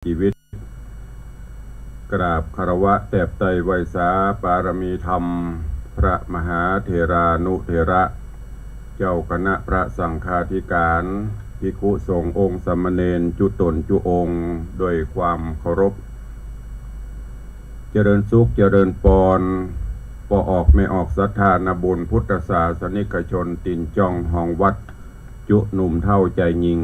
ชีวิตกราบคารวะแตบไตรไวยสาปารมีธรรมพระมหาเถรานุเถระเจ้าคณะพระสังฆาธิการภิกขุสงฆ์องค์สามเณรจุตนจุองค์โดยความเคารพเจริญสุขเจริญปอนปอออกไม่ออกศรัทธาณบุญพุทธศาสนิกชนตินจ้องห้องวัดจุหนุ่มเท่าใจยิง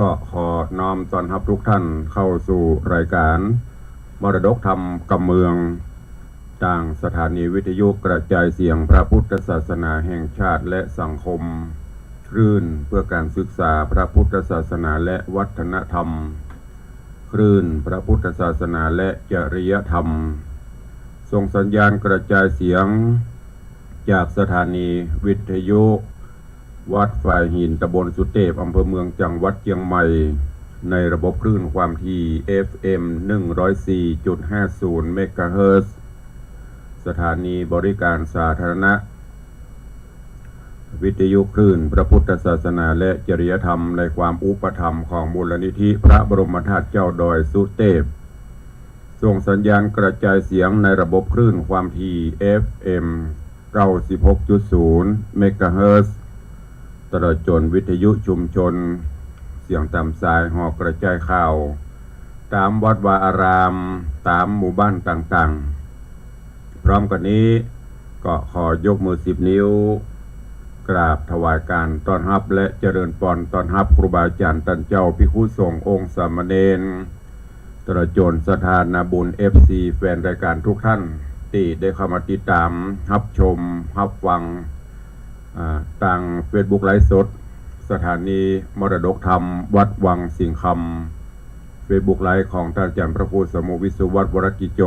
ก็ขอน้อมต้อนรับทุกท่านเข้าสู่รายการมรดกธรรมกำเมืองต่างสถานีวิทยุกระจายเสียงพระพุทธศาสนาแห่งชาติและสังคมคลื่นเพื่อการศึกษาพระพุทธศาสนาและวัฒนธรรมคลื่นพระพุทธศาสนาและจริยธรรมส่งสัญญาณกระจายเสียงจากสถานีวิทยุวัดฝ่ายหินตำบลสุเทพอำเภอเมืองจังหวัดเชียงใหม่ในระบบคลื่นความถี่ FM 104.50 เมกะเฮิรตซ์สถานีบริการสาธารณะวิทยุคลื่นพระพุทธศาสนาและจริยธรรมในความอุปถัมภ์ของมูลนิธิพระบรมธาตุเจ้าดอยสุเทพส่งสัญญาณกระจายเสียงในระบบคลื่นความถี่ FM 96.0 เมกะเฮิรตซ์ตลอดจนวิทยุชุมชนเสียงตามสายหอกกระจายข่าวตามวัดวาอารามตามหมู่บ้านต่างๆพร้อมกันนี้ก็ขอยกมือ10 นิ้วกราบถวายการต้อนรับและเจริญพรต้อนรับครูบาอาจารย์ท่านเจ้าภิกขุสงฆ์องค์สามเณรตลอดจนสถานบุญ FC แฟนรายการทุกท่านที่ได้เข้ามาติดตามรับชมรับฟังทาง Facebook ไลฟ์สดสถานีมรดกธรรมวัดวังสิงห์คำ Facebook ไลฟ์ของท่านอาจารย์พระครูสมุวิสุวัฒน์วรกิโจ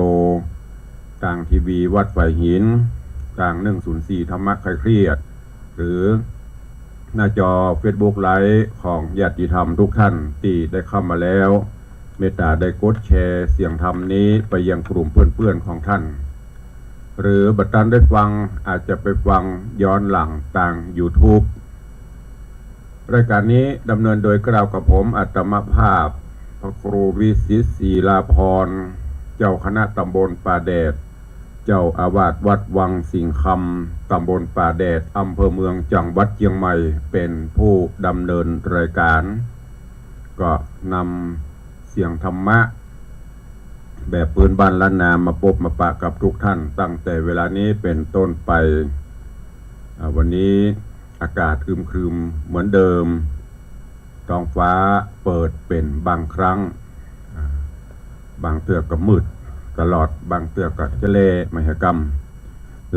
ทางทีวีวัดฝ่ายหินทาง104ธรรมะคลายเครียดหรือหน้าจอ Facebook ไลฟ์ของญาติธรรมทุกท่านที่ได้เข้ามาแล้วเมตตาได้กดแชร์เสียงธรรมนี้ไปยังกลุ่มเพื่อนๆของท่านหรือบัดนั้นได้ฟังอาจจะไปฟังย้อนหลังทาง YouTube รายการนี้ดำเนินโดยกล่าวกับผมอัตมภาพพระครูวิสิตศรีลาภรณ์เจ้าคณะตำบลป่าแดดเจ้าอาวาสวัดวังสิงห์คำตำบลป่าแดดอำเภอเมืองจังหวัดเชียงใหม่เป็นผู้ดำเนินรายการก็นำเสียงธรรมะแบบปืนบ้านล้านนามาพบมาปะกับทุกท่านตั้งแต่เวลานี้เป็นต้นไปวันนี้อากาศครึมๆเหมือนเดิมท้องฟ้าเปิดเป็นบางครั้งบางเตือกก็มืดตลอดบางเตือกก็จะเละมหกรรม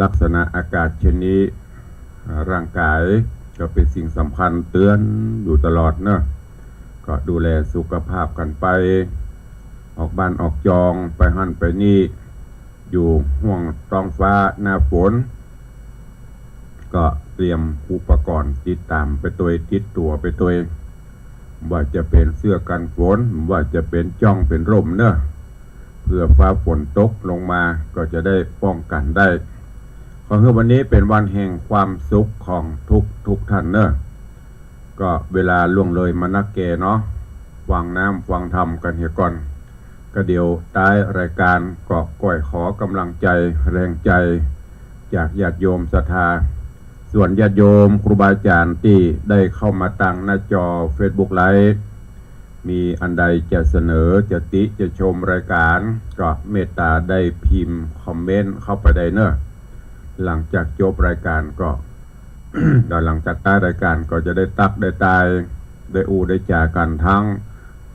ลักษณะอากาศเช่นนี้ร่างกายก็เป็นสิ่งสำคัญเตือนอยู่ตลอดเนอะก็ดูแลสุขภาพกันไปออกบ้านออกจองไปหั่นไปนี่อยู่ห่วงท้องฟ้าหน้าฝนก็เตรียมอุปกรณ์ติดตามไปตัวติดตัวไปตัวว่าจะเป็นเสื้อกันฝนว่าจะเป็นจ้องเป็นร่มเนอะเพื่อฟ้าฝนตกลงมาก็จะได้ป้องกันได้ขอให้วันนี้เป็นวันแห่งความสุขของทุกท่านเนอะก็เวลาล่วงเลยมานักแก่เนาะฟังน้ำฟังธรรมกันเหี่ยก่อนก็เดี๋ยวท้ายรายการก็ก่อยขอกำลังใจแรงใจจากญาติโยมศรัทธาส่วนญาติโยมครูบาอาจารย์ที่ได้เข้ามาตั้งหน้าจอ Facebook ไลฟ์มีอันใดจะเสนอจะติจะชมรายการก็เมตตาได้พิมพ์คอมเมนต์เข้าไปได้เนอะหลังจากจบรายการก็ หลังจากท้ายรายการก็จะได้ตักได้ตายได้ได้จากันทั้ง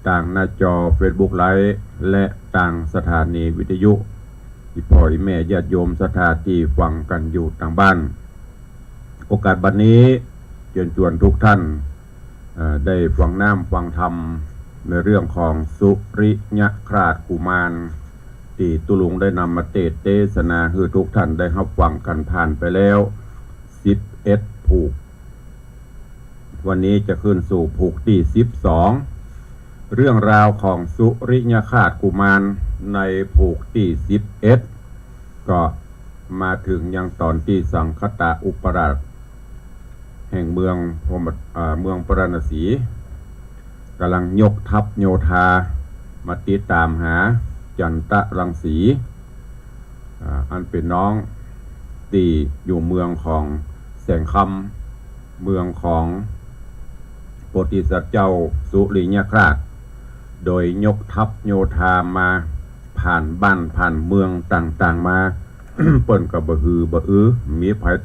ต่างหน้าจอ Facebook ไลฟ์และต่างสถานีวิทยุที่พ่อแม่ญาติโยมศรัทธาที่ฟังกันอยู่ทางบ้านโอกาสบัดนี้เชิญชวนทุกท่านได้ฟังน้ำฟังธรรมในเรื่องของสุริยคราชกุมารที่ตุลุงได้นำมาเทศนาคือทุกท่านได้รับฟังกันผ่านไปแล้ว11ผูกวันนี้จะขึ้นสู่ผูกที่12เรื่องราวของสุริยคราชกุมารในผูกที่11ก็มาถึงยังตอนที่สังคตะอุปราชแห่งเมืองพราณสีกำลังยกทัพโยธา มาติดตามหาจันทรังสีอันเป็นน้องตีอยู่เมืองของแสงคำเมืองของโพธิสัตว์เจ้าสุริยคราชโดยยกทัพโยธามาผ่านบ้านผ่านเมืองต่างๆมา เปิ่นกับบะฮือบะอื้อมีภัย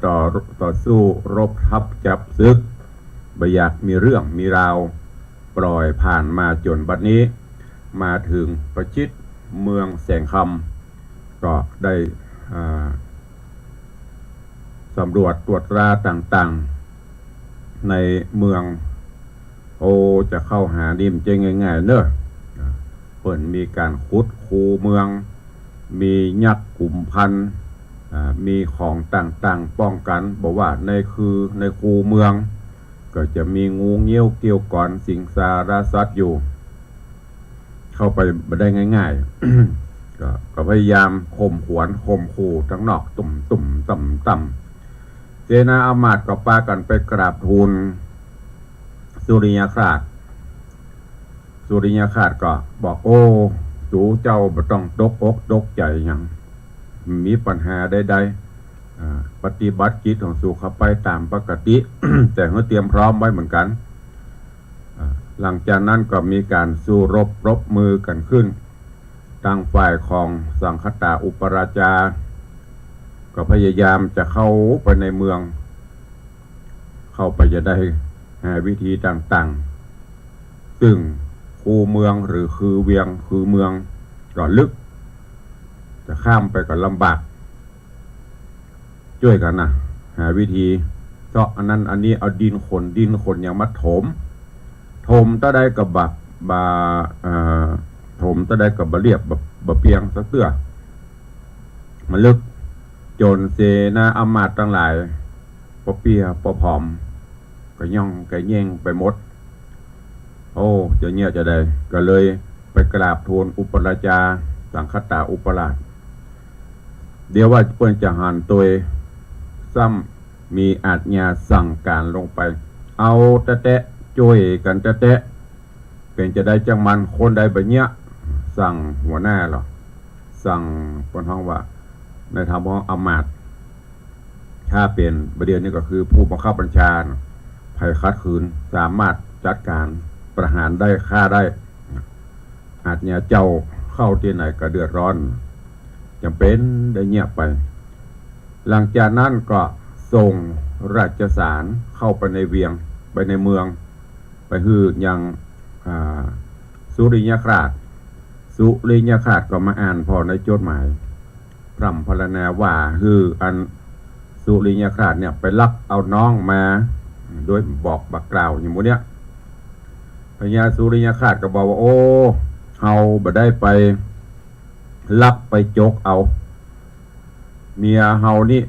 ต่อสู้รบทับจับซึกบ่อยากมีเรื่องมีราวปล่อยผ่านมาจนบัดนี้มาถึงประชิดเมืองแสงคำก็ได้สำรวจตรวจตราต่างๆในเมืองจะเข้าหาดิมเจง่ายๆเนอะเปิ่นมีการขุดคูเมืองมียักษ์กุมพันมีของต่างๆป้องกันบอกว่าในคูเมืองก็จะมีงูเงี้ยวเกี่ยวก่อนสิงสารสัตว์อยู่เข้าไปไม่ได้ง่ายๆ ก็พยายามข่มขวัญข่มขู่ทั้งนอกตุ่มต่ำเสนาอมาตย์ก็ปากันไปกราบทูลสุริยคราชก็บอกสูเจ้าบ่ต้องตกอกตกใจหยังมีปัญหาใดๆปฏิบัติกิจของสู่เข้าไปตามปกติ แต่เขาเตรียมพร้อมไว้เหมือนกันหลังจากนั้นก็มีการสู้รบมือกันขึ้นทางฝ่ายของสังคตาอุปราชาก็พยายามจะเข้าไปในเมืองเข้าไปจะได้หาวิธีต่างๆซึ่งคูเมืองหรือคือเวียงคือเมืองก็ลึกจะข้ามไปก็ลำบากช่วยกันนะหาวิธีเจาะอันนั้นอันนี้เอาดินขนอย่างมาถมตะได้กับบถมตะได้กับบะเรียบบะเปียงสักเตื้อมันลึกจนเสนาอำมาตย์ทั้งหลายปะเปียปะผอมก็ย่องก็แย่งไปหมดจะเงี้ยจะได้ก็เลยไปกราบทูลอุปราชาสังคตาอุปราชเดี๋ยวว่าเปิ้นจะหันตัวซ้ำมีอาจญาสั่งการลงไปเอาแตะช่วยกันแตะเป็นจะได้จังมันคนใดแบบเนี้ยสั่งหัวหน้าหรอสั่งคนห้องว่าในทางของอำมาตย์ถ้าเป็นประเด็นนี้ก็คือผู้บังคับบัญชาภัยคัดขืนสามารถจัดการประหารได้ฆ่าได้อาจเนี่ยเจ้าเข้าที่ไหนก็เดือดร้อนจำเป็นได้เงียบไปหลังจากนั้นก็ส่งราชสารเข้าไปในเวียงไปในเมืองไปฮือยังสุริยคราชก็มาอ่านพอในจดหมายพร่ำพรรณนาว่าฮืออันสุริยคราชเนี่ยไปลักเอาน้องมาโดยบอกบักกล่าวอย่างโมเนี้ยพญาสุริยคราชก็บอกว่าเฮาบ่ได้ไปลักไปจกเอาเมียเฮานี่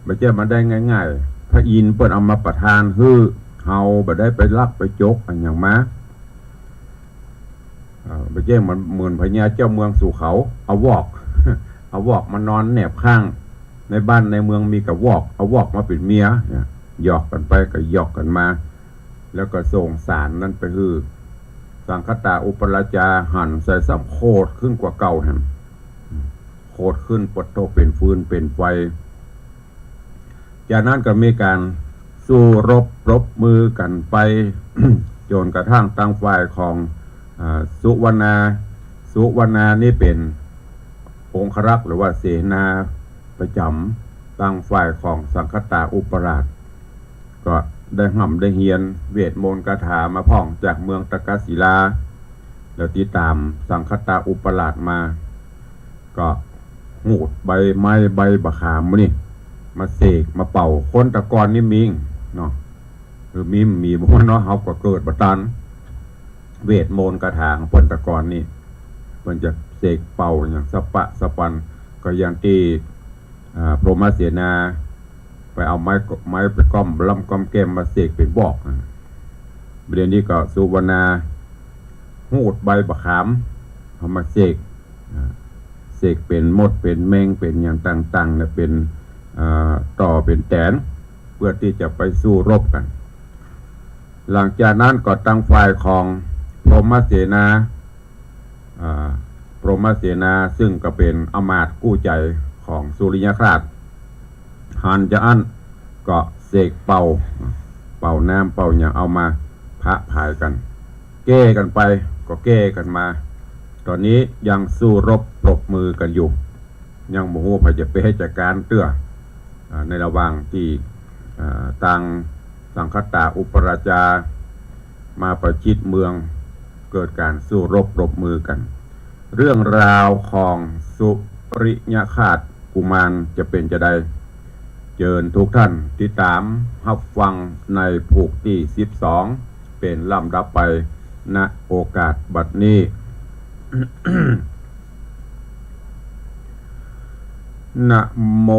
บ่ใช่มาได้ง่ายๆพระอินทร์เปิ้นเอามาประทานฮือเฮาบ่ได้ไปลักไปจกอันอย่างมาบ่ใช่เหมือนพญาเจ้าเมืองสู่เขาเอาวอก เอาวอกมานอนแนบข้างในบ้านในเมืองมีกับวอกเอาวอกมาเป็นเมียหยอกกันไปก็หยอกกันมาแล้วก็ส่งสารนั้นไปฮือสังคตาอุปราชาหั่นใส่ซ้ำโคตรขึ้นกว่าเก่าแฮมโคตรขึ้นปดโตเป็นฟืนเป็นไฟจากนั้นก็มีการสู้รบมือกันไป จนกระทั่งตั้งฝ่ายของสุวรรณานี่เป็นองครักษ์หรือว่าเสนาประจำตั้งฝ่ายของสังคตาอุปราชก็ได้ได้เฮียนเวทมนต์คาถามาพ่องจากเมืองตะกศิลาแล้วติดตามสังคตาอุปราชมาก็หูดใบไม้ใบบะขามนี่มาเสกมาเป่าคนตะกอนนี่มิงเนาะหรือมีบ่เนาะเฮาก็เกิดบ่ทันเวทมนต์คาถาของคนตะกอนนี่เพิ่นจะเสกเป่าอย่างสปะสปันก็อย่างที่พรหมเสนาไปเอาไม้ไปก้อมลำก้อมแก้มมาเสกเป็นบอกประเด็นนี้ก็สุวรรณาหูดใบบะขามเอามาเสกเป็นมดเป็นแมงเป็นอย่างต่างๆเนี่ยเป็นต่อเป็นแตนเพื่อที่จะไปสู้รบกันหลังจากนั้นก็ตั้งฝ่ายของพรหมเสนา พรหมเสนาซึ่งก็เป็นอมาตย์กู้ใจของสุริยคราชหันจะอันก็เสกเป่าน้ำเป่าอย่างเอามาพระพายกันแก้กันไปก็แก้กันมาตอนนี้ยังสู้รบปรบมือกันอยู่ยังโมโหพยจะไปให้จัดการเตื้อในระหว่างที่ต่างสังคตาอุปราชามาประชิดเมืองเกิดการสู้รบปรบมือกันเรื่องราวของสุริยคราชกุมารจะเป็นจะได้เชิญทุกท่านติดตามรับฟังในผูกที่12เป็นลำดับไปณโอกาสบัดนี้ นะโม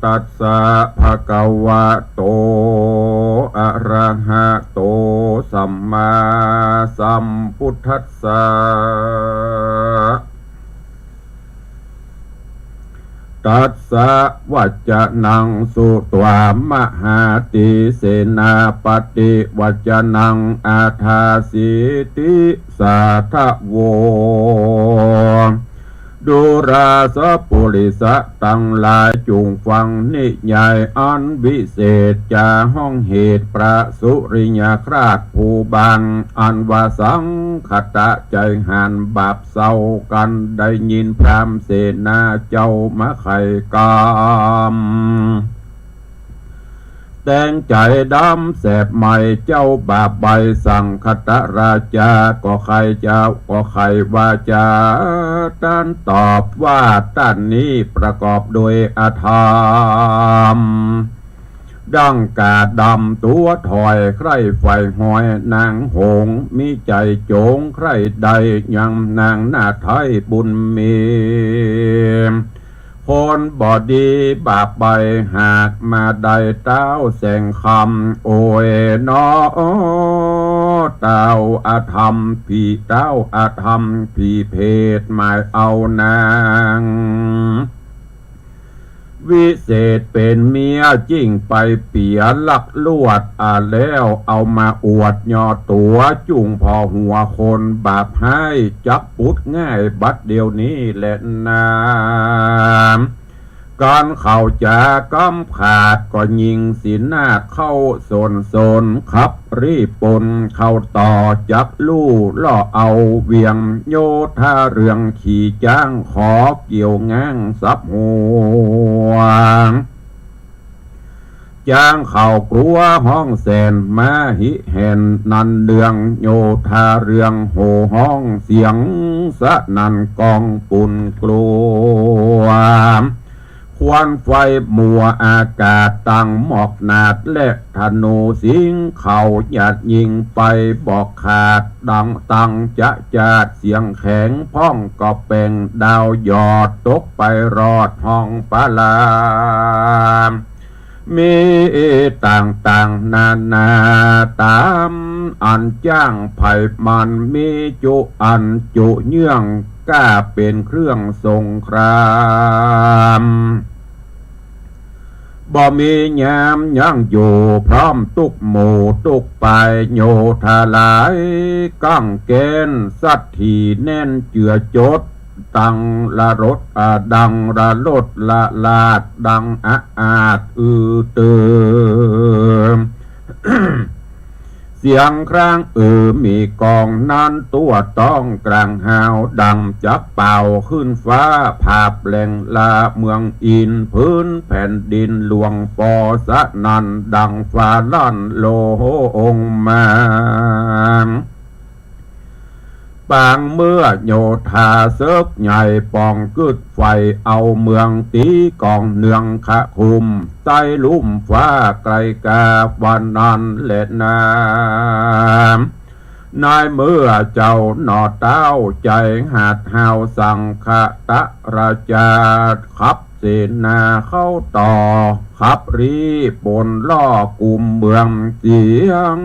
ตัสสะภะคะวะโตอะระหะโตสัมมาสัมพุทธัสสะตัสสะวัจจะนังสุตวามหาติเสนาปฏิวัจจะนังอาทาสิติสาทะโวดูราสปุริสะตั้งหลายจุงฟังนิยายอันวิเศษจาห้องเหตุพระสุริยคราชผู้บังอันว่าสังคตะใจหันบาปเศร้ากันได้ยินพรามเสนาเจ้ามะไข่กามแต่งใจดำแสบใหม่เจ้าบาปใบสั่งคตราชาก็ใครเจ้าก็ใครว่าจาท่านตอบว่าท่านนี้ประกอบโดยอธรรมดังกาดำตัวถอยใครไฟหอยนางหงมีใจโจงใครใดยังนางหน้าไทยบุญมีคนบอดีบาปใบหากมาได้เต้าแสงคำโอยนอเต้าอาธรรมพี่เต้าอาธรรมพี่เพศหมายเอานางวิเศษเป็นเมียจิ้งไปเปียลักลวดแล้วเอามาอวดยอตัวจุงพอหัวคนบาปให้จับปุดง่ายบัดเดียวนี้แหละนาการเข้าจากำขาดก็ยิงสีนาดเข้าโซนขับรีปนเข้าต่อจักลู่ล่อเอาเวียงโยธาเรืองขี่จ้างขอเกี่ยวง้างซับหัวจ้างเข่ากลัวห้องแสนมาหิเห็นนันเดืองโยธาเรืองโหห้องเสียงสะนันกองปุ่นกลัวควันไฟมัวอากาศตั้งหมอกนาดและธนูสิงเขาหยาดยิงไปบอกขาดดังตังจะจาดเสียงแข็งพ้องก็เป็นดาวหยอดตกไปรอดห้องปลามีต่างนานาตามอันจ้างไผ่มันมีจุอันจุเยื่องกล้าเป็นเครื่องสงครามบ่มียามยังอยู่พร้อมตุกหมู่ตุกไปโยธาหลายกั้งเกณฑ์สัตถีแน่นเจือจดตังละรถดังละลดละลาดดังอาดเติม เสียงครางมีกองนั้นตัวต้องกลางหาวดังจักเป่าขึ้นฟ้าภาพแหล่งลาเมืองอินพื้นแผ่นดินหลวงปอสะนันดังฟ้าลั่นโลองมาปางเมื่อโยธาเซิกใหญ่ปองกึดไฟเอาเมืองตีกองเนืองขะคุมใต้ลุ่มฟ้าไกลกาวันนั้นเล็ดน้ำนายเมื่อเจ้าหนอเต้าใจหาดหาวสังคตะราชาขับเสนาเข้าต่อขับรีบนล่อกลุ่มเมืองเสียง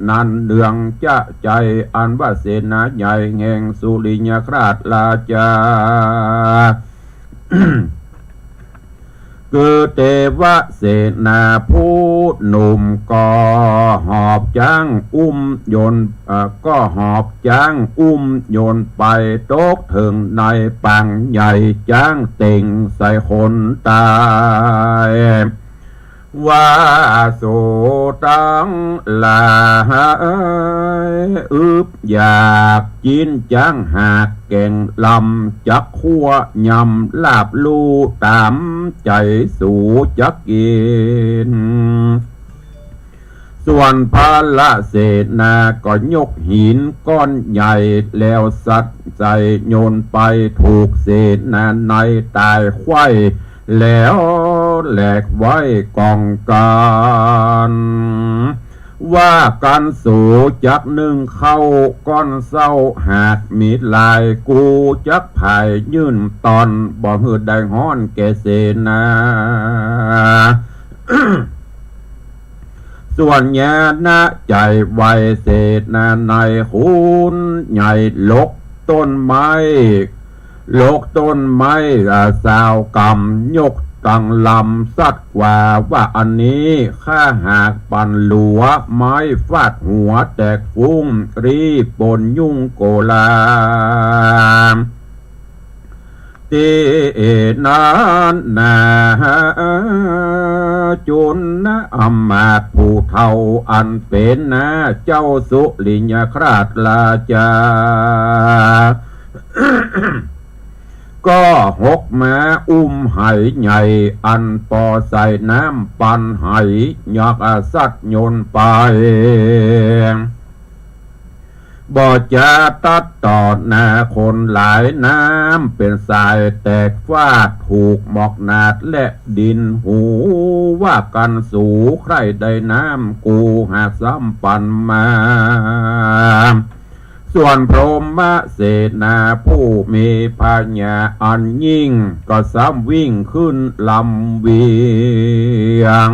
นันเดืองจะใจอันว่าเสนาใหญ่แห่งสุริยคราชราชา คือเทวเสนาผู้หนุ่มก็หอบจ้างโยนก็หอบจ้างโยนไปตกถึงในปังใหญ่จ้างเต่งใส่คนตายว่าโสตังลาอยากกินจ้างหากแก่งลำจักขัวยำลาบลูตามใจสู่จักกินส่วนพาละเศนาก็ยกหินก้อนใหญ่แล้วสัดใจโยนไปถูกเศนาในตายไข้แล้วแหลกไว้กองกันว่ากันสู่จักหนึ่งเข้าก้อนเศร้าหากมีลายกูจักภายยื่นตอนบ่หืดได้ฮ้อนแก่เสนา ส่วนแย่นะใจไวเศษนาในคุณใหญ่ลกต้นไม้สาวกำยกตั้งลำสัดกว่าอันนี้ข้าหากปันหลัวไม้ฟาดหัวแตกฟุ้งรีบปนยุ่งโกลาตีนานนาจุนนะอำมาตย์ผู้เฒ่าอันเป็นนะเจ้าสุลิญคราชลาจา ก็หกมาไหใหญ่อันปอใส่น้ำปันไหอยากสัตโยนไปบ่จะตัดต่อหน้าคนหลายน้ำเป็นสายแตกฟาดถูกหมอกนาดและดินหูว่ากันสู่ใครได้น้ำกูหากซ้ำปันมาส่วนพรหมเสนาผู้มีพญาอันยิ่งก็ซ้ำวิ่งขึ้นลำเวียง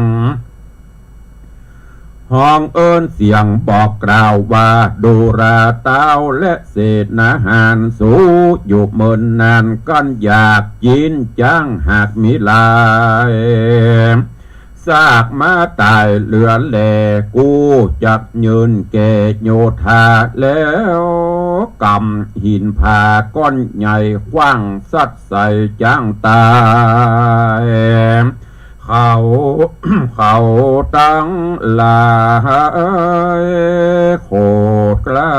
ห้องเอิญเสียงบอกกล่าวว่าดูราเต้าและเศษนาหารสูอยู่เมินนานกันอยากกินจ้างหากมีลายซากมาตายเหลือแหลกูจักยืนแก่โยธาแล้วกำหินผาก้อนใหญ่ขว้างสัดใส่จ้างตายเขาตั้งลาโคตรกล้า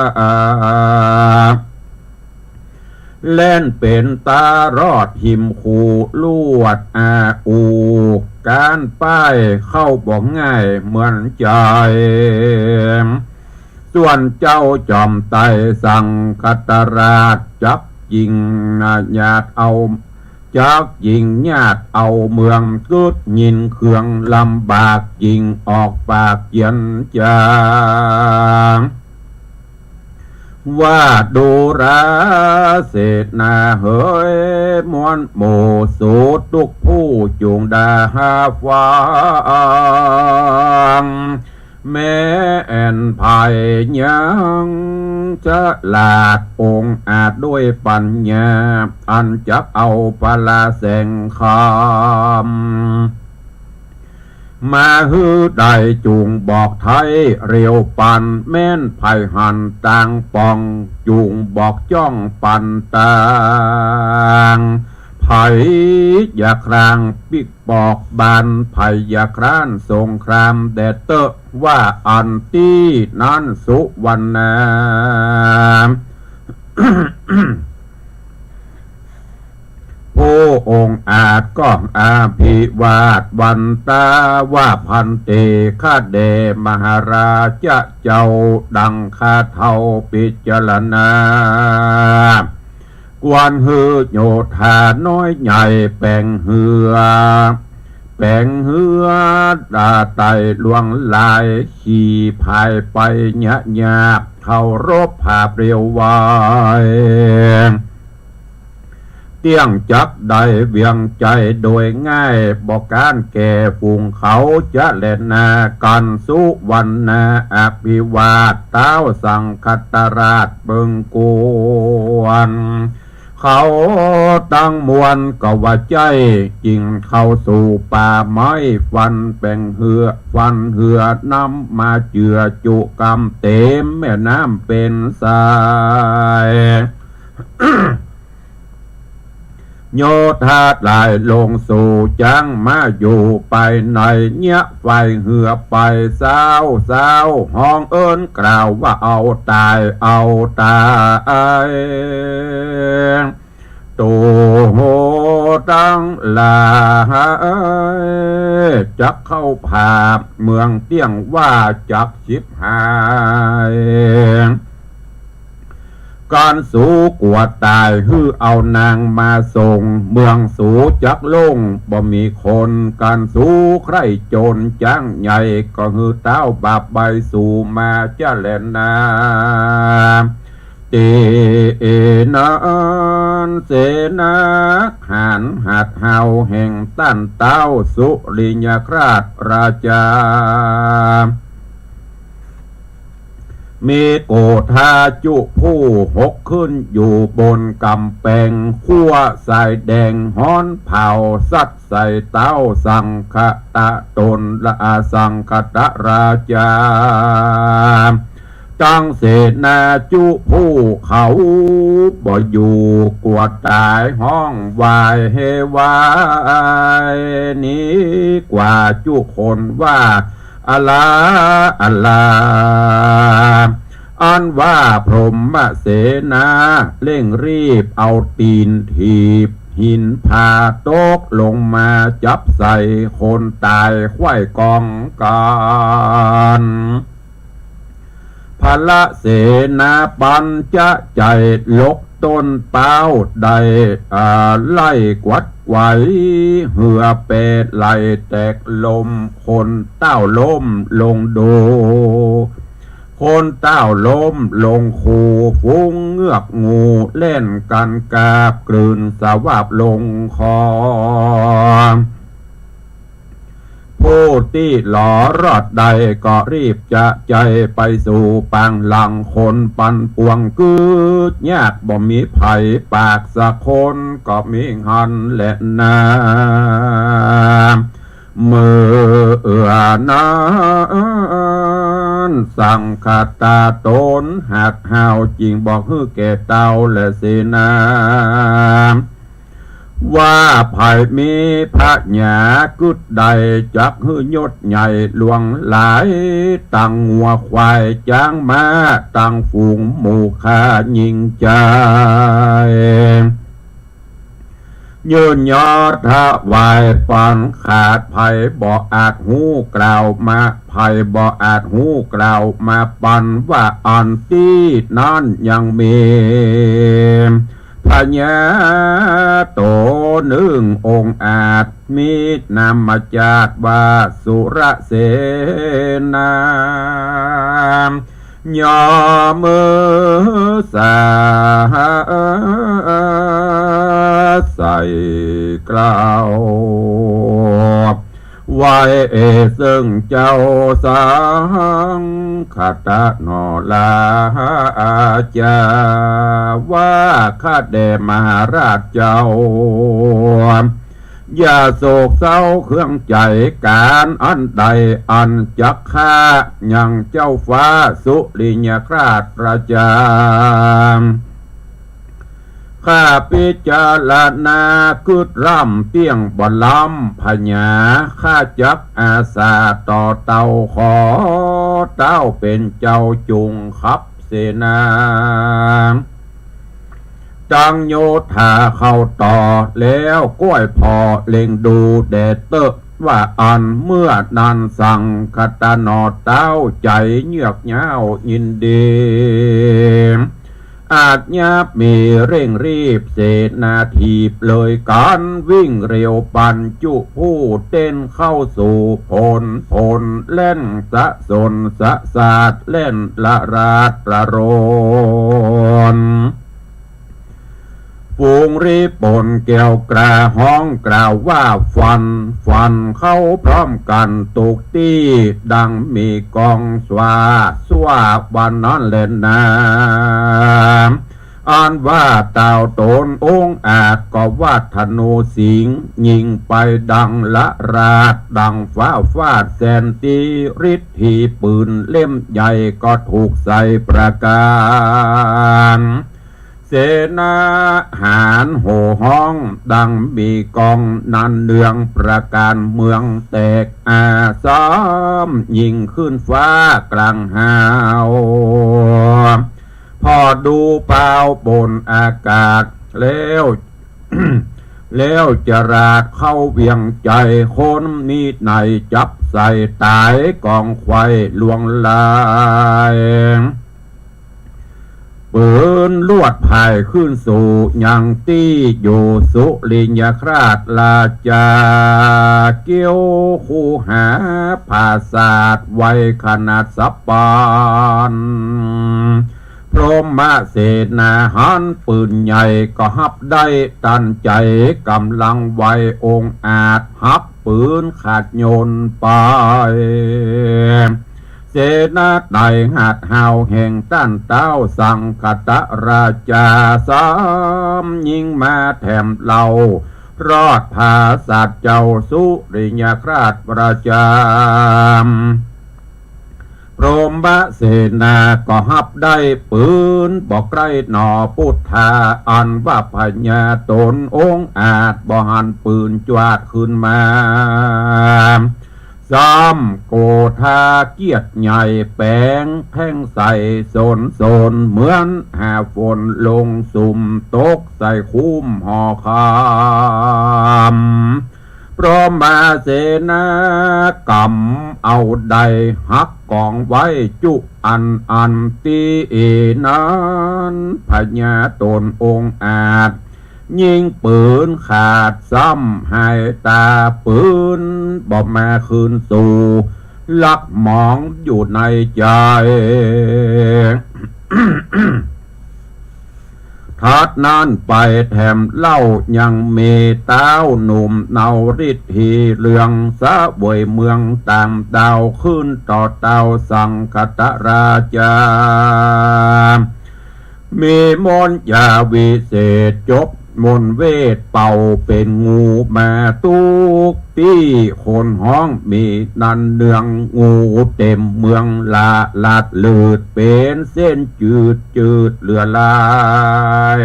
เล่นเป็นตารอดหิมคูลวดอูการป้ายเข้าบอกง่ายเหมือนใจส่วนเจ้าจอมไตสั่งคัตราชจับยิงญาติเอาจักยิงญาติเอาเมืองกึดยินเครื่องลำบากยิงออกปากเย็นจางว่าดูราเศษนาเฮยมวนโมสูทุกผู้จูงดาหาฟังแม้แอนภายยังจะลาดองอาจด้วยปัญญาอันจักเอาปลาแสงคำมาฮือได้จูงบอกไทยเรียวปันแม่นไผ่หันต่างปองจูงบอกจ้องปันต่างไผ่อยากครางปิกบอกบานไผ่อยากคร้านสงครามแดดเตอะว่าอันตี้นั้นสุวรรณา ผู้องค์อาจก็อาภิวาทวันตาว่าพันเตข้าเดมหาราชเจ้าดังข้าเท่าพิจารณากวนฮือโยธาน้อยใหญ่แปลงเหือดาไตลวงลายขี่พายไปยะยาบเข้ารบผาเปรียววายเตี้ยงจักได้เวียงใจโดยง่ายบอกการแก่ฝูงเขาจะเล่นนากันสุวรรณาอภิวาทเต้าสังคัตราชเบิงกวน เขาตั้งมวลก็ว่าใจจริงเข้าสู่ป่าไม้ฟันแป่งเหือฟันเหือนำมาเจือจุกำเต็มแม่น้ำเป็นสาย โยธาลายลงสู่จังมาอยู่ไปในเนี้ยไฟเหือไปเศร้าห้องเอิญกล่าวว่าเอาตายโหตั้งลาจักเข้าผ่าเมืองเตี้ยงว่าจักชิบหายการสู้กวดตายฮือเอานางมาส่งเมืองสู้จักลงบ่มีคนการสู้ใครโจรจ้างใหญ่ก็ฮือเต้าบาปใบสู่มาจะแลนนาเตนานเสนาหานหัดเฮาแห่งตั้นเต้าสุริยคราชราชามีโกธาจุผู้หกขึ้นอยู่บนกำแพงขั้วสายแดงฮ้อนเผาสัดใส่เต้าสังคตะตนละอาสังคตะราชาตั้งเสนาจุผู้เขาบ่อยู่กวดตายห้องวายเฮวายนี้กว่าจุคนว่าอัลาอันว่าพรหมเสนาเร่งรีบเอาตีนถีบหินพาตกลงมาจับใส่คนตายไขว้กองกันพละเสนาปัญจะใจลกต้นเป้าใดไล่กวัดไหวเหือเป็ดไหลแตกลมคนเต้าล้มลงดูคนเต้าล้มลงคูฟุ้งเงือกงูเล่นกันกาบกลืนสวาบลงคอผู้ที่หลอรอดใดก็รีบจะใจไปสู่ปางหลังคนปันปวงกืดยากบ่มีไผ่ปากสักคนก็มีหันและนาเมื่อนั้นสังคตาตนหักหาวจริงบอกฮือแก่เต้าและเสนาว่าไผ่มีพระหญากึดใดจักหือยศใหญ่หลวงหลายตั้งงัวควายจ้างมาตั้งฝูงหมู่ข้ายิงใจยืนยอดถวายปันขาดไผ่บ่อาจหูกล่าวมาไผ่บ่อาจหูกล่าวมาปันว่าอันที่นั่นยังมีพญาโตหนึ่งองค์อาจมีนามมาจากบาสุรเสนายอมือสาใส่กล่าวไว้ซึ่งเจ้าสังคตะนอลาจาว่าข้าแด่มหาราชเจ้าอย่าโศกเศร้าเครื่องใจการอันใดอันจักฆ่ายังเจ้าฟ้าสุริยคราชราชาข้าพิจารณาคืดร่ำเตี้ยงบ่ล้ำพญาข้าจักอาสาต่อเต้าขอเต้าเป็นเจ้าจุงขับเสนาจังโยธาเข้าต่อแล้วก้อยพอเล็งดูแดดเตอะว่าอันเมื่อนันสั่งคตานอเต้าใจเยือกเย้ายินดีอาจยับมีเร่งรีบเศษนาทีเลยการวิ่งเร็วปันจุผู้เต้นเข้าสู่ผลเล่นสะสนสะสาดเล่นละราดประโรนฝูงรีปนแก้วกระห้องกล่าวว่าฟันเข้าพร้อมกันตุกตี้ดังมีกองสวาวันนั้นเล่นน้ อ่านว่าเต่าโตนองค์อาจก็ว่าธนูสิงยิงไปดังละราดดังฟ้าฟาดแสนตีฤทธีปืนเล่มใหญ่ก็ถูกใส่ประการเสนาหารโห่ห้องดังบีกองนันเนืองประการเมืองแตกอาซ้อมยิงขึ้นฟ้ากลางหาวพอดูเปล่าบนอากาศแล้ว แล้วจะราดเข้าเวียงใจคนมีในจับใส่ตายกองไฟลวงลายปืนลวดพายขึ้นสู่ยังตี้อยู่สุริยคราชลาจาเกี้ยวคูหาภาศาสไว้ขนาดสับปานพรหมเสนาหันปืนใหญ่ก็ฮับได้ตันใจกำลังไวองค์อาจฮับปืนขาดโยนไปเสนาไต่หัดหาวแห่งต้านเต้าสังคตราชาสามยิงมาแถมเรารอดภาสัตเจ้าสุริยคราชประจามพรหมเสนาก็ฮับได้ปืนบอกใกล้หนอพุทธาอันว่าพญาตนองค์อาจบ่หันปืนจวาดขึ้นมาซ้ำโกธาเกียรติใหญ่แปลงแท่งใส่โซนเหมือนหาฝนลงสุ่มตกใส่คุ้มห่อคามพร้อมมาเสนากำเอาใดหักกองไว้จุอันตีนั้นพญาตนองค์อาจยิงปืนขาดซ้ำให้ตาปืนบ่มาคืนสู่ลักหมองอยู่ในใจ ทัดนั้นไปแถมเล่ายังเมเต้าหนุ่มเนาฤทธีเรืองสะบวยเมืองต่างดาวขึ้นต่อเต้าสังคตราชามีมนต์ยาวิเศษจบมนต์เวทเป่าเป็นงูมาตุกที่คนห้องมีนันเนืองงูเต็มเมืองลาดเลือดเป็นเส้นจืดเลือลาย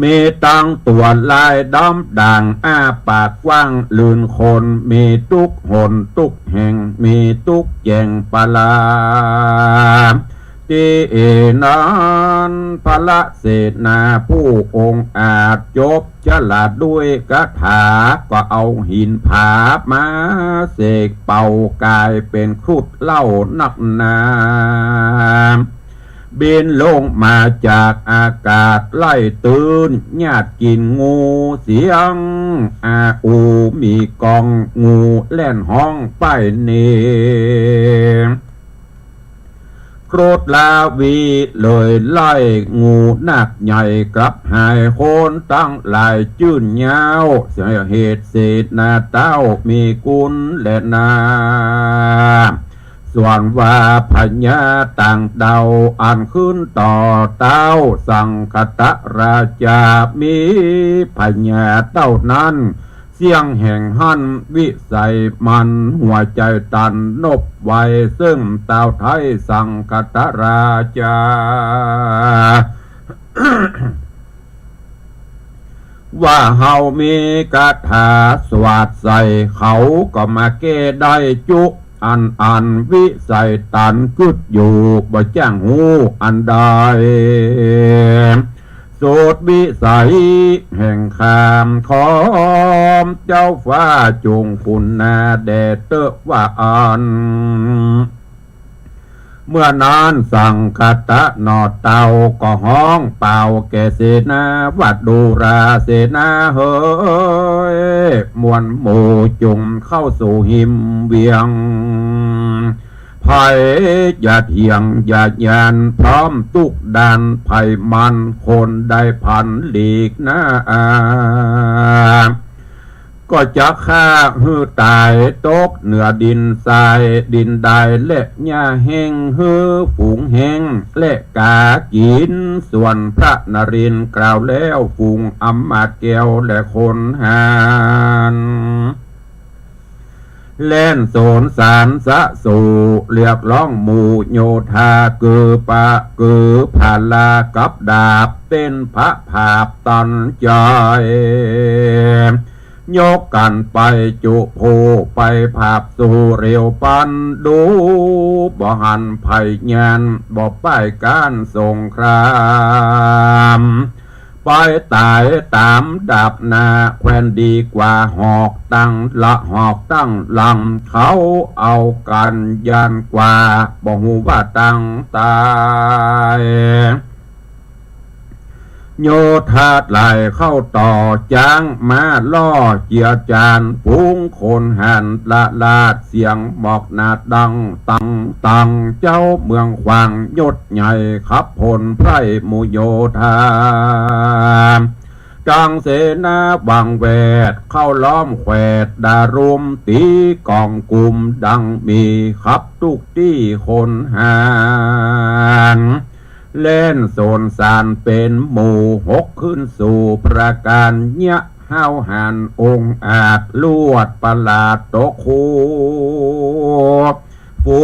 มีตั้งตัวลายดำด่างอ้าปากกว้างลื่นคนมีทุกหนทุกแห่งมีทุกแย่งปลาที่นั้นพระเสนาผู้องค์อาจจบฉลาดด้วยคาถาก็เอาหินผามาเสกเป่ากายเป็นครุฑเล่านักหนาบินลงมาจากอากาศไล่ตื่นญาติกินงูเสียงอาอูมีกองงูแล่นห้องไปเนโครดลาวีเลยไล่งูนักใหญ่กลับหายโคนตั้งหลายจื่นยาวเสียเหตุเศษนาเต้ามีกุลและนาส่วนว่าพญาต่างเดาอันขึ้นต่อเต้าสังคตราชามีพญาเต้านั้นเสียงแห่งหันวิสัยมันหัวใจตันนบไว้ซึ่งเต้าไทยสังคตราชา ว่าเฮามีคาถาสวัสดใส่เขาก็มาแก้ได้จุอันวิสัยตันกึดอยู่บ่แจ้งหูอันใดโสดวิสัยแห่งคามขอมเจ้าฟ้าจงคุณนาแดเตอว่าอันเมื่อนานสังคตะนอเตาก็ห้องเป่าแก่เสนาวัดดูราเสนาเฮยมวลหมู่จุงเข้าสู่หิมเวียงภัยอย่าเถียงอย่ายานพร้อมตุกดันภัยมันคนได้พันหลีกหน้า ก็จะฆ่าหื้อตายตกเหนือดินทรายดินใดและหญ้าแห้งหื้อฝูงแห้งและกากินส่วนพระนรินทร์กล่าวแล้วฝูงอำมาตย์แก้วและคนหานเล่นโสนสารสะสู่เรียกร้องหมู่โยธาเกือปะเกือผาลากับดาบเต้นพระภาพตอนจอยยกกันไปจุโพไปภาพสู่เรียวปันดูบ่หันไผ่ยานบ่ป้ายการสงครามไปตายตามดาบนาแควนดีกว่าหอกตั้งละหอกตั้งลำเขาเอากันยันกว่าบ่หูว่าตั้งตายโยธาไหลเข้าต่อจ้างมาล่อเจียจานพุงคนหันละลาดเสียงบอกนาดดังตังเจ้าเมืองขวางยศใหญ่ขับพลไพรหมู่โยธาจังเสนาบังแวดเข้าล้อมแขวดดารุมตีกองกลุ่มดังมีขับทุกที่คนหานเล่นโซนสารเป็นหมู่หกขึ้นสู่ประการเนี้ยห้าวหันองค์อาจลวดประหลาดตกคูฝู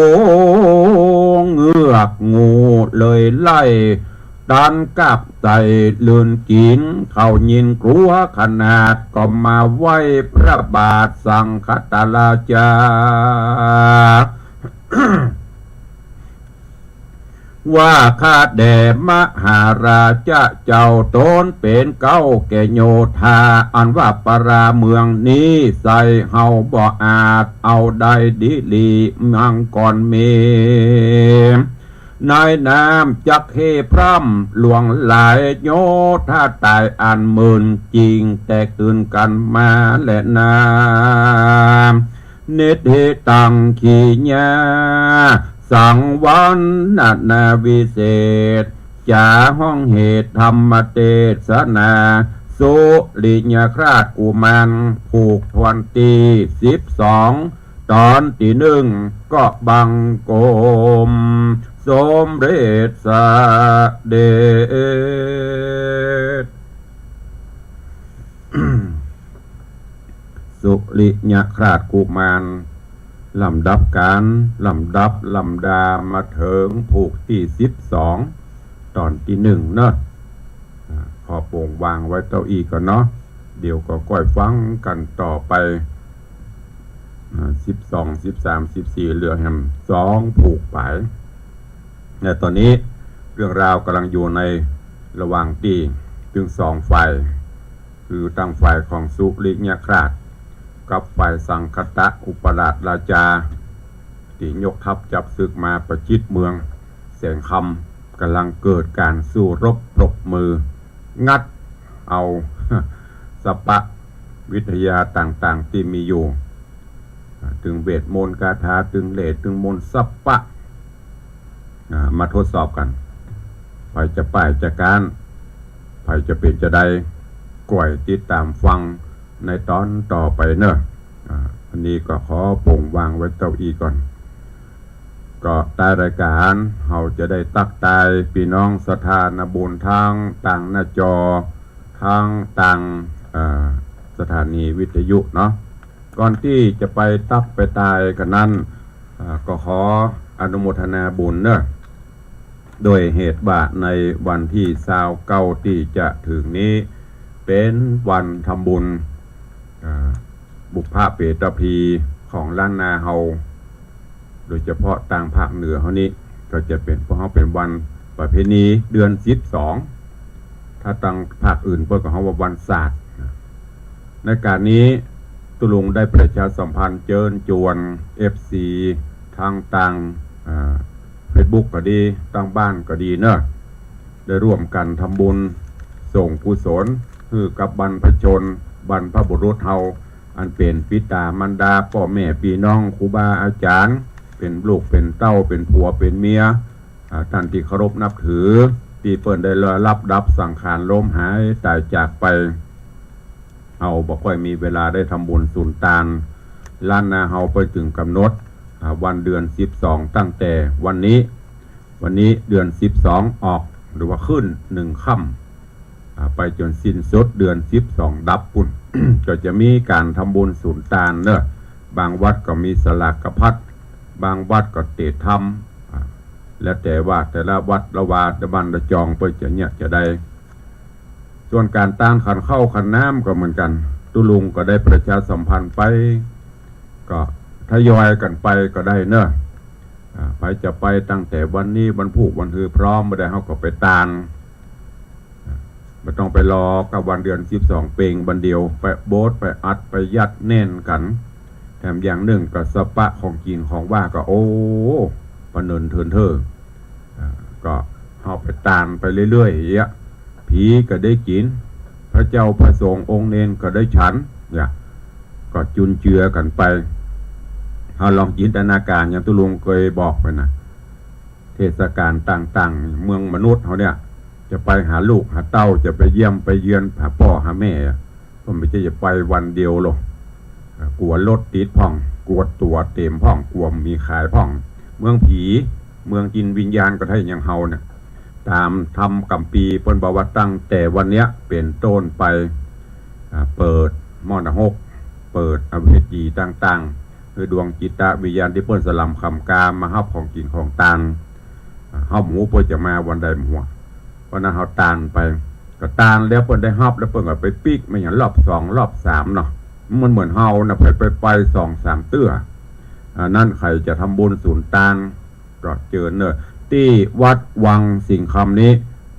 งเงือกงูเลยไล่ดันกับใจลืนกินเขายินกลัวขนาดก็มาไหวพระบาทสังฆตลาจา ว่าข้าแด่มหาราชเจ้าโตนเป็นเก้าแก่โยธาอันว่าปราเมืองนี้ใส่เฮาบ่อาจเอาได้ดิลีมังก่อนเมนายน้ำจักเฮพร่ำหลวงหลายโยธาตายอันหมื่นจริงแตกตื่นกันมาและนาเนตเฮตังขีญาสังวันนาวิเศษจาห้องเหตุธรรมเทศนาสุลิญคราชกุมารผูกทวนตี12ตอนที่1ก็บังโกมสมเด็จสเด็จ สุลิญคราชกุมารลำดับการลำดามาเถิงผูกที่12ตอนที่1เนอะพอโป่งวางไว้เต้าอี้ก่อนเนาะเดี๋ยวก็ก้อยฟังกันต่อไป12 13 14เหลือแฮม2ผูกไปแต่ตอนนี้เรื่องราวกำลังอยู่ในระหว่างที่ถึง2ฝ่ายคือตั้งฝ่ายของสุลิญคราชกับฝ่ายสังคตะอุปราชราชาที่ยกทัพจับศึกมาประชิดเมืองแสงคำกำลังเกิดการสู้รบปรบมืองัดเอา สปะวิทยาต่างๆที่มีอยู่ถึงเวทมนต์คาถาถึงเลสถึงมนต์สปะมาทดสอบกันใครจะป้ายจะการใครจะเป็นจะได้ก่อยติดตามฟังในตอนต่อไปเนอะอันนี้ก็ขอโป่งวางไว้เต้าอี้ก่อนก็ใต้รายการเราจะได้ตักตายพี่น้องสถานบุญทางต่างหน้าจอทางต่างสถานีวิทยุเนาะก่อนที่จะไปตักไปตายกันนั้นก็ขออนุโมทนาบุญเนอะโดยเหตุว่าในวันที่29ที่จะถึงนี้เป็นวันทำบุญบุพภเปตพีของล้านนาเฮาโดยเฉพาะต่างภาคเหนือเฮานี้ก็จะเป็นเพราะเฮาเป็นวันประเพณีเดือน12ถ้าต่างภาคอื่นเพิ่นก็เฮาว่าวันศาสตร์ในการนี้ตุลุงได้ประชาสัมพันธ์เชิญชวน FC ทางต่างFacebook ก็ดีต่างบ้านก็ดีเนอะได้ร่วมกันทำบุญส่งกุศลคือกับบรรพชนบรรพบุรุษเฮาอันเป็นปิตามารดาพ่อแม่พี่น้องครูบาอาจารย์เป็นลูกเป็นเต้าเป็นผัวเป็นเมียท่านที่เคารพนับถือที่เปิ้นได้รับดับสังขารล้มหายตายจากไป เอาบ่ค่อยมีเวลาได้ทำบุญสุนทานล้านนาเฮาไปถึงกำหนดวันเดือน12ตั้งแต่วันนี้เดือน12ออกหรือว่าขึ้น1ค่ำไปจนสิ้นสุดเดือน12ดับปุ่น ก็จะมีการทำบุญสุนทานเนอะบางวัดก็มีสลากพัดบางวัดก็เตะธรรมและแต่ว่าแต่ละวัดละวาตะบันตะจองเพื่อจะเนี่ยจะได้ส่วนการต้านขันเข้าขันน้ำก็เหมือนกันตุลุงก็ได้ประชาสัมพันธ์ไปก็ทยอยกันไปก็ได้เนอะไปจะไปตั้งแต่วันนี้วันผูกวันคือพร้อมไม่ได้เขาก็ไปตานไม่ต้องไปรอกับวันเดือน12เปงวันเดียวไปโบสไปอัดไปยัดแน่นกันแถมอย่างหนึ่งก็สปะของกินของว่าก็โอ้ปะเนินเทินเธอก็เขาไปตานไปเรื่อยๆอย่างผีก็ได้กินพระเจ้าพระสงฆ์องค์เนนก็ได้ฉันเนี่ยก็จุนเจือกันไปเราลองจินตนาการอย่างตุลุงเคยบอกไปนะเทศกาลต่างๆเมืองมนุษย์เขาเนี่ยจะไปหาลูกหาเต้าจะไปเยี่ยมไปเยือนหาพ่อหาแม่ก็ไม่ใช่จะไปวันเดียวหรอกกลัวรถติดพ่องกลัวตัวเต็มพ่องกลัวมีขายพ่องเมืองผีเมืองกินวิญญาณก็ได้อย่างเฮาเนี่ยตามทำกัมปีเปิ้นบอกว่าตั้งแต่วันเนี้ยเป็นต้นไปเปิดมอนะฮกเปิดอเวจีต่างๆคือดวงจิตวิญญาณที่เปิ้นสลัมคำกามมาฮับของกินของตานเฮาหมูเปิ้นจะมาวันใดหัววันนั้นเฮาตานไปก็ตานแล้วเปิ้นได้ฮับแล้วเปิ้นก็ไปปีกไม่อย่างรอบ2รอบ3เนาะมันเหมือนเฮานะไป2-3เตื้อนั่นใครจะทำบุญสุนทานก็เจอเนอะที่วัดวังสิงคำนี้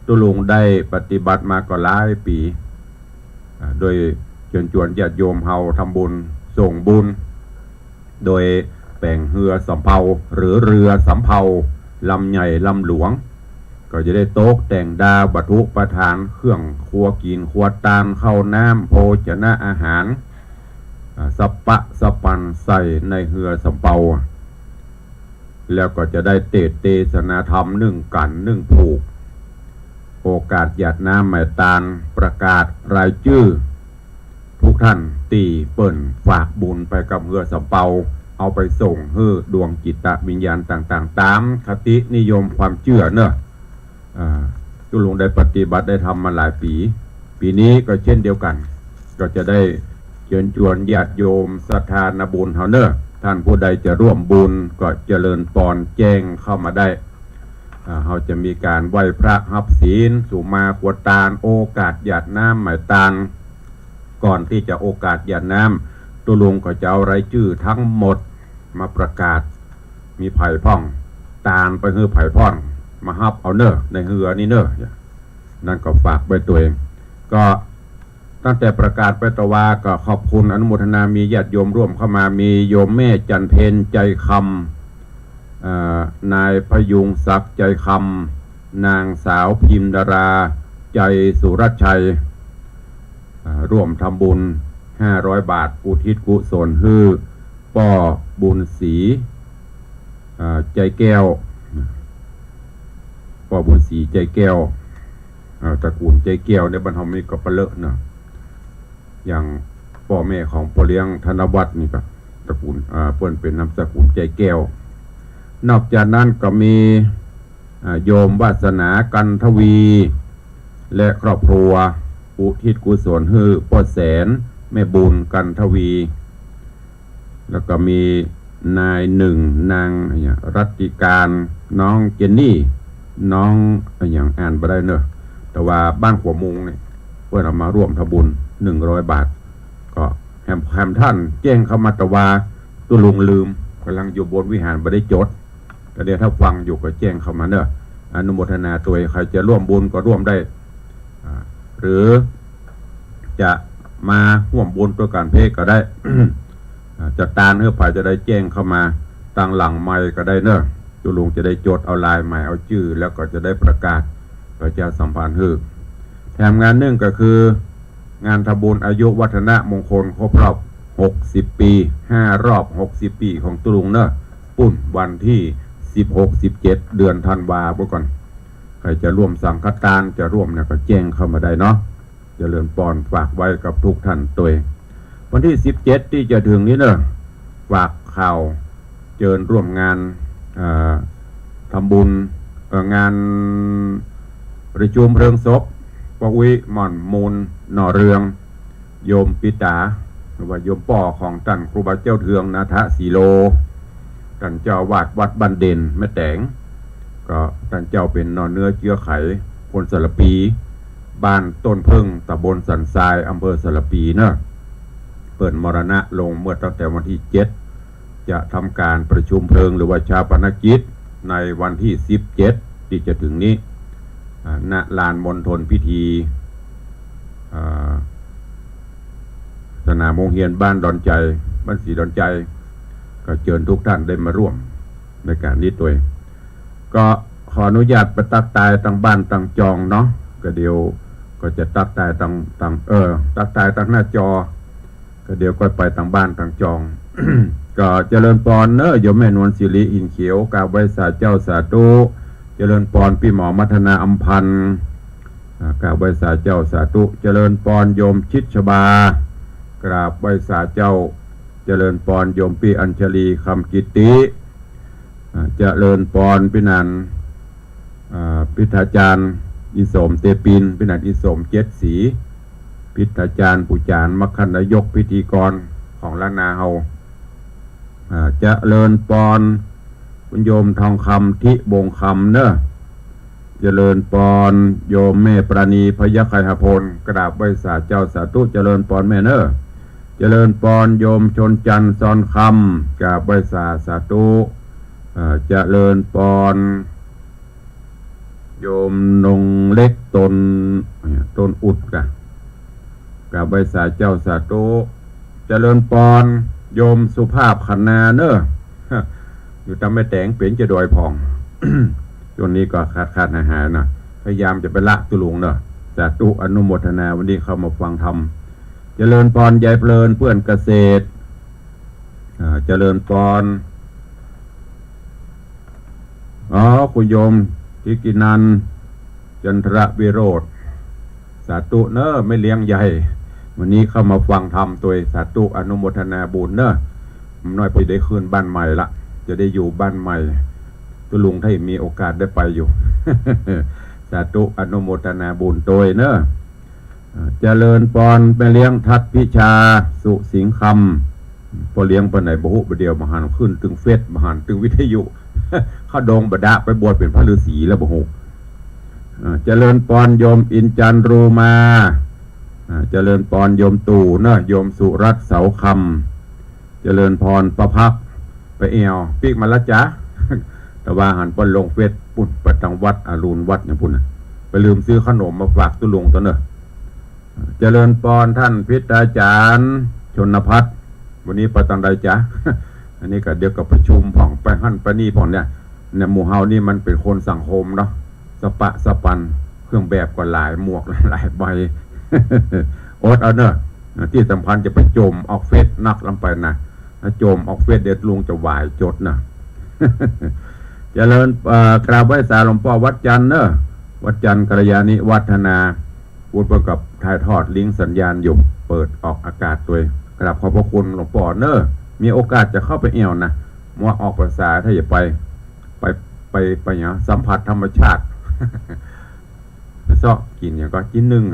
ตุลุงได้ปฏิบัติมาก็หลายปีโดยเชิญชวนญาติโยมเฮาทำบุญส่งบุญโดยแป่งเรือสำเภาหรือเรือสำเภาลำใหญ่ลำหลวงก็จะได้โต๊ะแต่งดาวัตถุประทานเครื่องครัวกินครัวตานข้าวน้ำโภชนะอาหารสัปปะสปันใส่ในเรือสำเภาแล้วก็จะได้เทศนาธรรมนึ่งกันนึ่งผูกโอกาสหยาดน้ำหมายตาลประกาศรายชื่อทุกท่านตีเปิ่นฝากบุญไปกับเรือสำเภาเอาไปส่งให้ดวงจิตวิญญาณต่างๆตามคตินิยมความเชื่อเนอะตุลุงได้ปฏิบัติได้ทำมาหลายปีนี้ก็เช่นเดียวกันก็จะได้เชิญชวนญาติโยมศรัทธาบุญเฮาเนอะท่านผู้ใดจะร่วมบุญก็เจริญพรแจ้งเข้ามาได้เราจะมีการไหว้พระหับศีลสุมาขวดตาลโอกาสหยาดน้ำหมายตาลก่อนที่จะโอกาสหยาดน้ำตุลุงก็จะเอารายชื่อทั้งหมดมาประกาศมีไผ่พ่องตาลไปเฮือไผ่พ่องมาฮับเอาเนอะในเฮือนี่เนอะนั่นก็ฝากไว้ตัวเองก็ตั้งแต่ประกาศไปตะวาก็ขอบคุณอนุโมทนามีญาติโยมร่วมเข้ามามีโยมแม่จันเพนใจคำนายพยุงศักดิ์ใจคำนางสาวพิมดาราใจสุรชัยร่วมทำบุญ500 บาทอุทิศกุศลฮือป้อบุญศรีใจแก้วป้อบุญศรีใจแก้วตระกูลใจแก้วในบรรทมิก็เปเลอะเนาะอย่างพ่อแม่ของพ่อเลี้ยงธนวัฒน์นี่ก็ตระกูลเปิ้นเป็นนามสกุลใจแก้วนอกจากนั้นก็มีโยมวาสนากันทวีและครอบครัวอุทิศกุศลให้พ่อแสนแม่บุญกันทวีแล้วก็มีนายหนึ่งนางรัตติการน้องเจนนี่น้องอย่างอ่านไปได้เนอะแต่ว่าบ้านขัวมุงเนี่ยเพื่อนเอามาร่วมทำบุญ100 บาทก็แฮมท่านแจ้งเข้ามาแต่ว่าตุลุงลืมกำลังอยู่บนวิหารไม่ได้จดแต่เดี๋ยวถ้าฟังอยู่ก็แจ้งเข้ามาเนอะอนุโมทนาตัวใครจะร่วมบุญก็ร่วมได้หรือจะมาร่วมบุญตัวการเพศก็ได้ จะตานเพื่อผ่าจะได้แจ้งเข้ามาตั้งหลังไม้ก็ได้เนอะตุลุงจะได้จดเอาลายใหม่เอาชื่อแล้วก็จะได้ประกาศประชาสัมพันธ์ฮือแถมงานหนึ่งก็คืองานทำบุญอายุวัฒนมงคลครบรอบ60 ปี5 รอบ60 ปีของตุลุงเนอะปุ่นวันที่16-17 เดือนธันวาคมก่อนใครจะร่วมสังฆทานจะร่วมเนี่ยก็แจ้งเข้ามาได้เนาะ เจริญพรฝากไว้กับทุกท่านตัวเองวันที่17ที่จะถึงนี้เนอะฝากข่าวเชิญร่วมงานทำบุญงานประชุมเพลิงศพปวิหม่อนมูลหน่อเรืองโยมปิตาหรือว่าโยมป่อของท่านครูบาเจ้าเทืองนาทะสีโลท่านเจ้าวาดวัดบันเด่นแม่แตงก็ท่านเจ้าเป็นนอเนื้อเชื้อไขคนสระปีบ้านต้นพึ่งตำบลสันทรายอำเภอสระปีเนอะเปิดมรณะลงเมื่อตั้งแต่วันที่7จะทำการประชุมเพลิงหรือว่าชาปนกิจในวันที่17ที่จะถึงนี้ณลานมณฑลพิธีสนามโรงเรียนบ้านดอนใจบ้านศรีดอนใจก็เชิญทุกท่านได้มาร่วมในการนี้ตัวเองก็ขออนุญาตไปตักตายตั้งบ้านตั้งจองเนาะก็เดี๋ยวก็จะตักตายตั้งตักตายตั้งหน้าจอก็เดี๋ยวก็ไปตั้งบ้านตั้งจอง ก็เจริญพรเนอะโยมแม่นวลศิริอินเขียวกราบไหว้สาเจ้าสาธุเจริญพรพี่หมอมัทนาอัมพันธ์กราบไหว้สาเจ้าสาธุเจริญพรโยมชิดชบากราบไหว้สาเจ้าเจริญพรโยมพี่อัญชลีคำกิติเจริญพรพี่นันพิธาจารย์อิสมเตปินพินันอิสมเจ็ดสีพิธาจารย์ปุจารย์มัคคันนายกพิธีกรของล้านนาเฮาเจริญพรคุณโยมทองคำทิบงคำเนอะเจริญพรโยมแม่ปราณีพยาไคหพลกราบไหว้สาเจ้าสาธุเจริญพรแม่เนอะเจริญพรโยมชนจันทร์ซอนคำกราบไหว้สาสาธุเจริญพรโยมนงเล็กต้นอุดกะกราบไหว้สาเจ้าสาธุเจริญพรโยมสุภาพขันนาเนอะอยู่ตามแม่แตงเป็นจะดอยพอง ช่วงนี้ก็ขาดหายนะพยายามจะไปละตุลุงเนอะสาธุอนุโมทนาวันนี้เข้ามาฟังธรรมเจริญพรยายเพลินเพื่อนเกษตรเจริญพรคุณโยมทิกินันจันทรวิโรธสาธุเนอะไม่เลี้ยงใหญ่วันนี้เข้ามาฟังธรรมตัวสาธุอนุโมทนาบุญเนอะน้อยไปได้คืนบ้านใหม่ละจะได้อยู่บ้านใหม่ตุลุงให้มีโอกาสได้ไปอยู่ สาธุอนุโมทนาบุญตัวเนอะเจริญพรไปเลี้ยงทัดพิชาสุสิงคำพอเลี้ยงไปไหนบุหุบเดียวมหันขึ้นตึงเฟสมหันตึงวิทยุ เข้าดงบดาไปบวชเป็นพระฤาษีแล้วบุหุเจริญพรโยมอินจันรูมาเจริญพรโยมตู่เนอะโยมสุรัตน์เสาคำเจริญพรประพักไปเอวปีกมาละจ๊ะ แต่ว่าหันปนลงเฟสปุ่นไปทางวัดอรุณวัดอย่างปุ่นไปลืมซื้อขนมมาฝากตุลุงตัวเนอะเจริญพรท่านพิธาจารย์ชนพัฒน์วันนี้ไปตอนใดจ๊ะ อันนี้ก็เดี๋ยวกับประชุมผ่องไปหั่นไปนี่ผ่องเนี่ยในหมู่เฮานี่มันเป็นคนสังคมเนาะสปะสปันเครื่องแบบก็หลายหมวกหลายใบ โอ๊ตเอาเนอะที่สำคัญจะไปโจมออกเฟสนักลำไปนะถ้าโจมออกเฟสเด็ดลุงจะหวายจดนะ เจริญกราบไหว้สาหลวงพ่อวัดจันทร์เนอะวัดจันทร์กัลยาณิวัฒนาพูดประกับถ่ายทอดลิงก์สัญญาณอยู่เปิดออกอากาศด้วยกราบขอบพระคุณหลวงพ่อเนอะมีโอกาสจะเข้าไปเอี่ยวนะมัวออกภาษาถ้าอย่าไปอย่างสัมผัสธรรมชาติซอกกินอย่างก็กินนึ่ง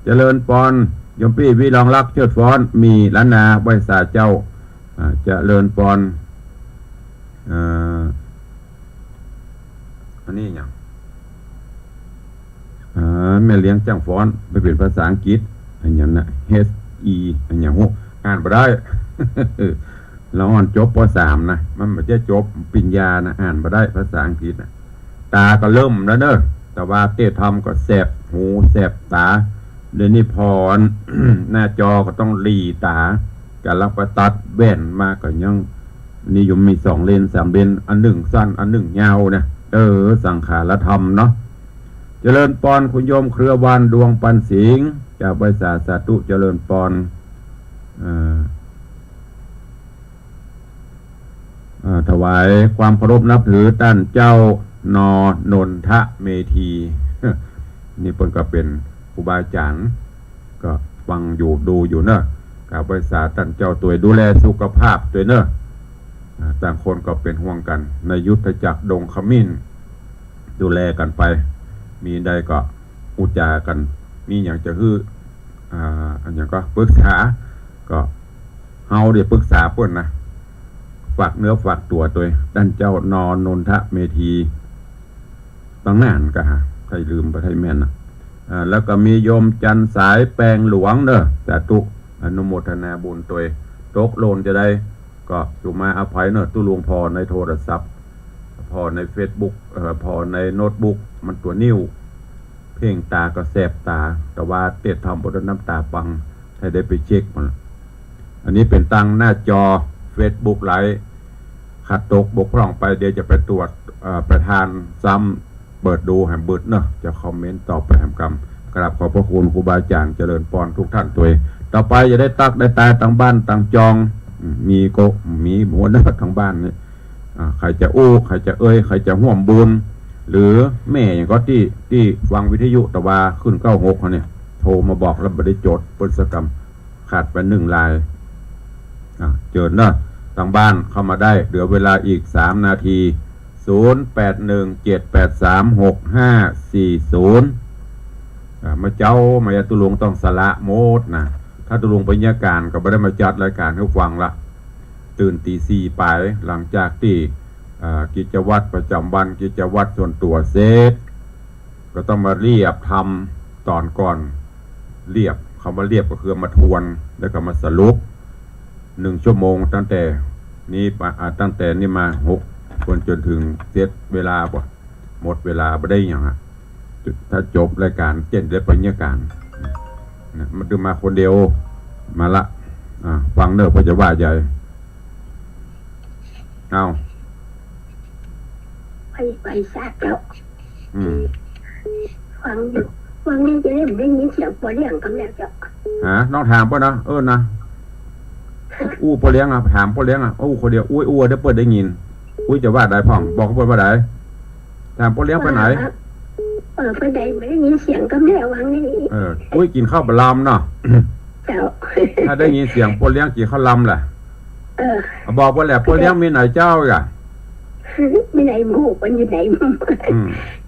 เจริญพรยมพี่วิรองรักเชิดฟ้อนมีล้านนาไหว้สาเจ้าเจริญพรอันนี้อย่างแม่เลี้ยงจ้างฟ้อนไปเป็นภาษาอังกฤษอันอย่างน่ะ HE อันอย่างหูอ่านไปได้ เราอ่านจบป.3 นะมันไม่ใช่จบปริญญานะอ่านไปได้ภาษาอังกฤษนะตาก็เริ่มแล้วเนอะแต่ว่าเต้ทำก็แสบหูแสบตาเดี๋ยวนี้พร หน้าจอก็ต้องรีตาการรับประตัดแว่นมากก็ยังนิยมมี2 เลน 3 เลนอันหนึ่งสั้นอันหนึ่งยาวเนี่ยสังขารธรรมเนาะเจริญพรคุณโยมเครือวานดวงปันสิงห์จากบริษัทสาธุเจริญพรถวายความเคารพนับถือท่านเจ้านนทะเมธี นี่เพิ่นก็เป็น ครูบาอาจารย์ก็ฟังอยู่ดูอยู่เนอะกับภาษาท่านเจ้าตัวดูแลสุขภาพตัวเนอะต่างคนก็เป็นห่วงกันในยุทธจักรดงขมิ้นดูแลกันไปมีใดก็อุจากันมีอย่างจะฮื้ออันอย่างก็ปรึกษาก็เฮาเดี๋ยวปรึกษาเพิ่นนะฝากเนื้อฝากตัวตัวด้านเจ้านนนทเมธีตั้งนานก็ฮะใครลืมไปไทยแม่นนะแล้วก็มีโยมจันสายแปลงหลวงเนอะสาธุอนุโมทนาบุญตัวตกโลนจะได้ก็สุมาอภัยเนอะตุลวงพอในโทรศัพท์พอใน Facebook พอในโน้ตบุ๊กมันตัวนิ้วเพ่งตาก็แสบตาแต่ว่าเตะทำบนน้ำตาปังให้ได้ไปเช็คมันอันนี้เป็นตั้งหน้าจอ Facebook ไลฟ์ขัดตกบกพร่องไปเดี๋ยวจะไปตรวจประธานซ้ำเปิดดูแหมเบิดเนอะจะคอมเมนต์ตอบไปแหมกรรมกราบขอบพระคุณครูบาอาจารย์เจริญพรทุกท่านตัวต่อไปจะได้ตักได้ตายต่างบ้านต่างจองมีโกมีหัวหน้าทางบ้านเนี่ยใครจะอู้ใครจะใครจะห่วมบุญหรือแม่อย่างก็ที่ฟังวิทยุตะวาขึ้น96เขาเนี่ยโทรมาบอกแล้วไม่ได้จดปุศกรรมขาดไป1 ลายเจอเนอะทางบ้านเข้ามาได้เหลือเวลาอีก3 นาที0817836540มาเจ้ามาตุลุงต้องสละโมดนะถ้าตุลุงไปยาการก็ไม่ได้มาจัดรายการให้ฟังละตื่นตี 4ไปหลังจากที่กิจวัตรประจำวันกิจวัตรส่วนตัวเสร็จก็ต้องมาเรียบทำตอนก่อนเรียบคำว่าเรียบก็คือมาทวนแล้วก็มาสรุป1 ชั่วโมงตั้งแต่นี้มา6จนถึงเสร็จเวลาบ่หมดเวลาไม่ได้อย่างถ้าจบรายการเจ็ดได้ปัญญาการมันดูมาคนเดียวมาละฟังเนอะพระจะว่าใหญ่เอาไปซะแล้วฟังอยู่ฟังนี่จะได้ยินเสียงปอเลี้ยงกันแล้วจ้ะน้องถามป่ะนะนะอู้ปอเลี้ยงถามปอเลี้ยงอู้คนเดียวอู้ได้เปิดได้ยินจะว่าได้พ่องบอกเขาว่าได้ถามปอเลี้ยงไปไหนไปไหนไม่ได้ยินเสียงกันแล้ววังนี่กินข้าวบะลำเนาะเจ้าถ้าได้ยินเสียงปอเลี้ยงกินข้าวลำแหละบอกว่าแหละปอเลี้ยงมีไหนเจ้าอ่ะไม่ไหนหมูเป็นอยู่ไหนเ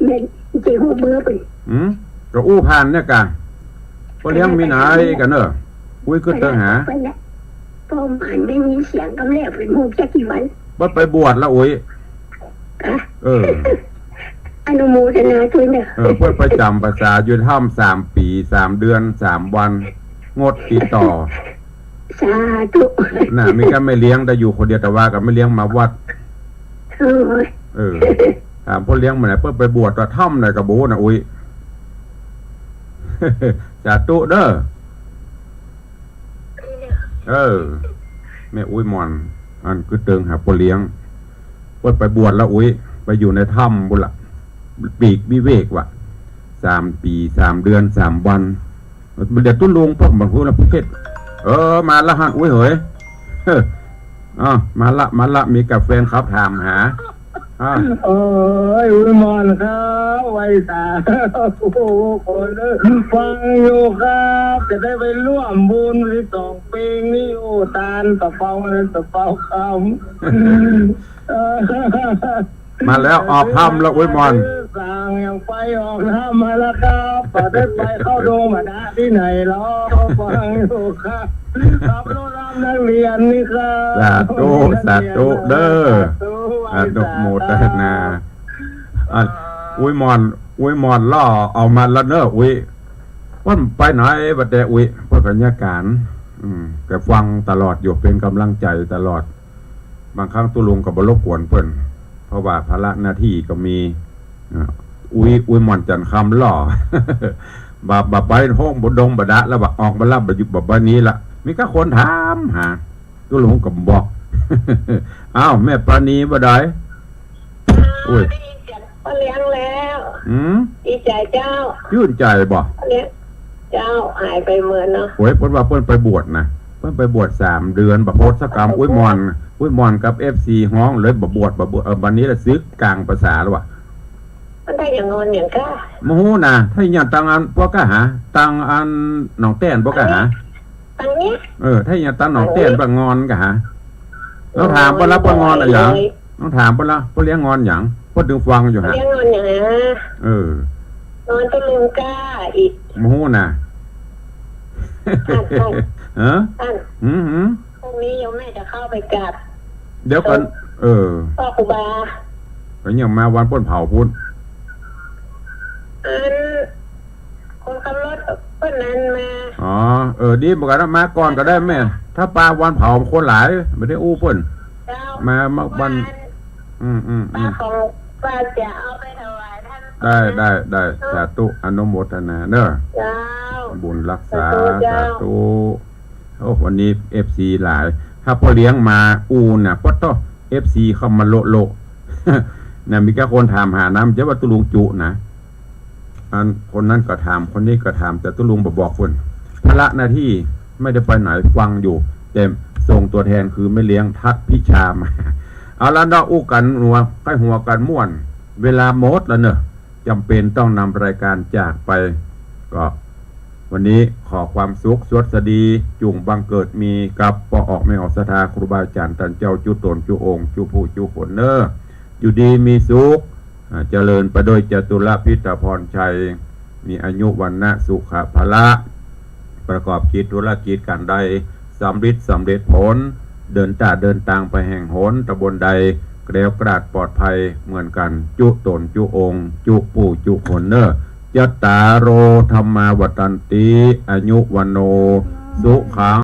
ป็นจีหูเบื่อเป็นก็อู้ผ่านเนี่ยกันปอเลี้ยงมีไหนกันเนอะขึ้นเตอหาพอมันไม่มีเสียงกันแล้วเป็นหมูแค่กี่วันว่าไปบวชแล้วอนุโมทนาด้วยเนี่ยเพื่อประจำภาษาอยู่ถ้ำ3 ปี 3 เดือน 3 วันงดติดต่อสาธุน่ะมีก็ไม่เลี้ยงแต่อยู่คนเดียวแต่ว่าก็ไม่เลี้ยงมาวัดถามพ่อเลี้ยงมาไหนเพื่อไปบวชตัวถ้ำไหนกับโบนะสาธุเด้อแม่มอนอันคือเติงหาพ่อเลี้ยงเพื่อไปบวชแล้วไปอยู่ในถ้ำบุละปีกวิเวกว่ะ3 ปี 3 เดือน 3 วันมันเดี๋ยวตุ้นลงพวกบางพวกนะประเภทมาละหันเฮ้ยมาละมีกับแฟนครับถามหามอนครับไว้ตาโอ้โหคนฟังอยู่ครับจะได้ไปร่วมบุญที่2 ปีนี้โอ้ตาลตะเปาคำมาแล้วออกถ้ำแล้วมอนสั่งยังไปออกถ้ำมาแล้วครับได้ไปเข้าโดมมาได้ที่ไหนล้อฟังอยู่ครับขับรถรับนักเรียนนี่ครับสาธุเด้ออนุโมทนามอนล่อเอามาละเนอะว่าไปไหนบัดแต่เพื่อกันยาการแกฟังตลอดอยู่เป็นกำลังใจตลอดบางครั้งตุลุงกับบรบกวนเพิ่นเพราะว่าภาระหน้าที่ก็มีมอนจันคำล่อบาไปห้องบดงบดะแล้วออกมาลับอยู่บ้านนี้ละมีก็คนถามหาตุลุงกับบอกอ้าวแม่ปราณีบ่ได้ได้ยินเสียงพ่อเลี้ยงแล้วดีใจเจ้ายื่นใจบ่เจ้าหายไปเมื่อเนาะเพิ่นว่าเพิ่นไปบวชนะเพิ่นไปบวช3 เดือนโพสกรรมมอนกับ FC ฮ้องเลยบวชวันนี้ละซึกกลางภาษาแล้วว่ะ มันได้อย่างงอนอย่างก้า โมโหนะถ้าอย่างตังอันพวกก็หาตังอันหนองแต้นพวกก็หา อันนี้ ถ้าอย่างตังหนองแต้นปะงอนก็หาต้องถามปะละปะงอนอะไรอย่างต้องถามปะละปะเลี้ยงงอนอย่างปะดึงฟังอยู่ฮะ เลี้ยงงอนอย่างนะนอนตะลุงก้าอีก โมโหนะเออ อัน พรุ่งนี้โยมแม่จะเข้าไปกราบ เดี๋ยวก่อนพ่อครูบา ก็ยังมาวันป้นเผาพุทธ อันคนขับรถเพิ่นนั้นมา อ๋อดีเหมือนกันนะมาก่อนก็ได้แม่ถ้าปลาวันเผาคนหลายไม่ได้อู้เพิ่น เจ้า มาวันป้าของป้าจะเอาไปถวายท่าน ได้สาธุอนุโมทนาเนอะ เจ้า บุญรักษาสาธุโอ้วันนี้ FC หลาย ถ้าพ่อเลี้ยงมาอูน่ะก็ต้อง FC เข้ามาโล น่ะมีแค่คนถามหาน้ำจะว่าตุลุงจุนะอันคนนั้นก็ถามคนนี้ก็ถามแต่ตุลุงบอกคนภาระหน้าที่ไม่ได้ไปไหนฟังอยู่แต่ส่งตัวแทนคือไม่เลี้ยงทัดพิชามา เอาละเนาะอู้กันหัวใกล้หัวกันม่วน เวลาหมดแล้วเนอะจำเป็นต้องนำรายการจากไปก็วันนี้ขอความสุขสวัสดีจุงบังเกิดมีกับปออกไม่ออกศรัทธาครูบาอาจารย์ตันเจ้าจุตนจุองค์จุผู้จุขนเนออยู่ดีมีสุขเจริญไปโดยจตุรพิธพรชัยมีอายุวันนะสุขภละประกอบกิจธุรกิจการใดสำเร็จผลเดินทางไปแห่งหนตำบลใดแกล้วกราดปลอดภัยเหมือนกันจุตนจุองค์จุผู้จุขนเนอยัตตาโรธรรมาวัตันติอายุวันโนสุขัง